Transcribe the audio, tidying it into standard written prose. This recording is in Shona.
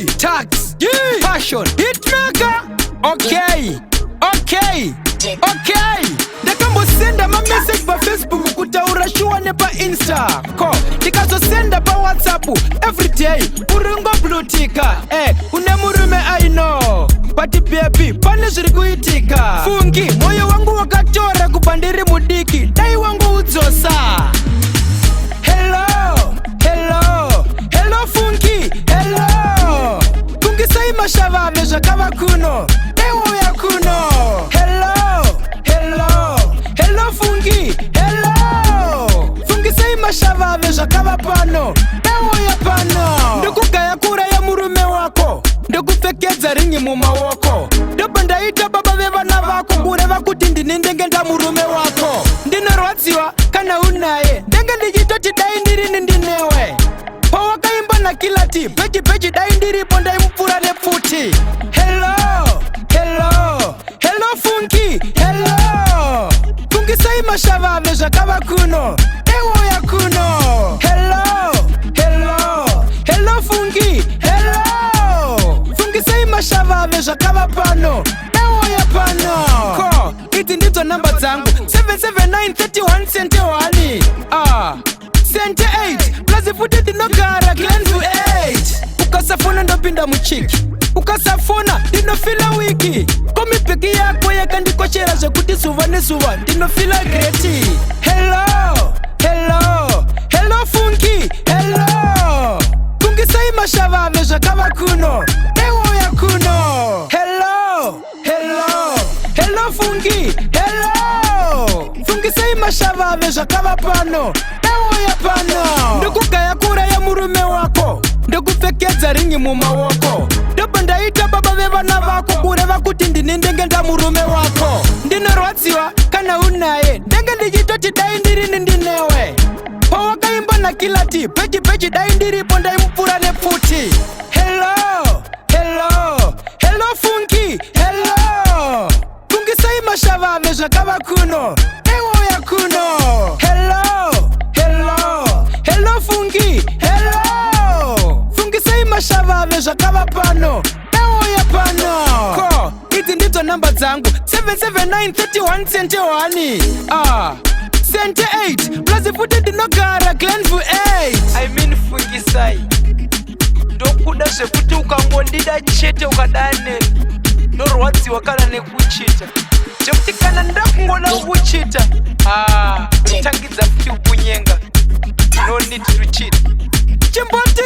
tax, passion, hitmaker. Okay. Ndakambo senda ma message pa Facebook kutaura shuane pa Insta ko tikazo senda pa WhatsApp every day urungo blutika une murume I know but baby pane zviri kuitika fungi moyo wangu wakatora kubandiri mudiki dai wangu udzosa. Hello fungi hello fungi sai mashava mezvakava kuno ewo ya kuno. Hello fungi hello fungi sai mashava mezvakava pano ewo ya pano. Ndokugaya kura ya murume wako ndokupfekedza ringi mumaoko ndopa ndaita baba vevana vako kureva kuti ndini ndenge nda murume wako ndinorwadziwa kana unaye ndenge ndichitoti dai ndirini ndinewe pawakaimba na kilati pechi dai ndiripo ndaimupfura nepfuti. Hello fungi hello fungi sai mashava mezvakava kuno ewo ya kuno. Hello fungi hello fungi sai mashava mezvakava pano ewo ya pano ko iti ndidzo namba dzangu 779 31 cent 1 cent 8 plus futi ndinogara Glenview 8. Ukasafona ndopinda muchiki ukasafona ndinofila wiki komipeki yako yakandikochera zvekuti zuva nezuva ndinofila greti. Hello fungi hello fungi sai mashava mezvakava kuno ewo ya kuno. Hello fungi hello fungi sai mashava mezvakava pano ewo ya pano. Ndokugaya kura ya murume wako ndokupfekedza ringi mumaoko ndopa ndaita baba vevana vako kureva kuti ndini ndenge nda murume wako ndinorwadziwa kana unaye ndenge ndichitoti dai ndirini ndinewe pawakaimba na kilati pechi dai ndiripo ndaimupfura nepfuti. Hello fungi hello fungi sai mashava mezvakava kuno ewo ya kuno. Hello fungi hello fungi sai mashava mezvakava pano ewo ya pano ko idzi ndidzo namba dzangu 779 31 cent 1 cent 8 plus futi ndinogara Glenview 8. I mean fungi sai ndokuda zvekuti ukangondida chete ukadane ndorwadziwa kana nekuchita chekuti kana ndakungoda kuchita tangidza futi kunyenga no need to cheat. Chimboti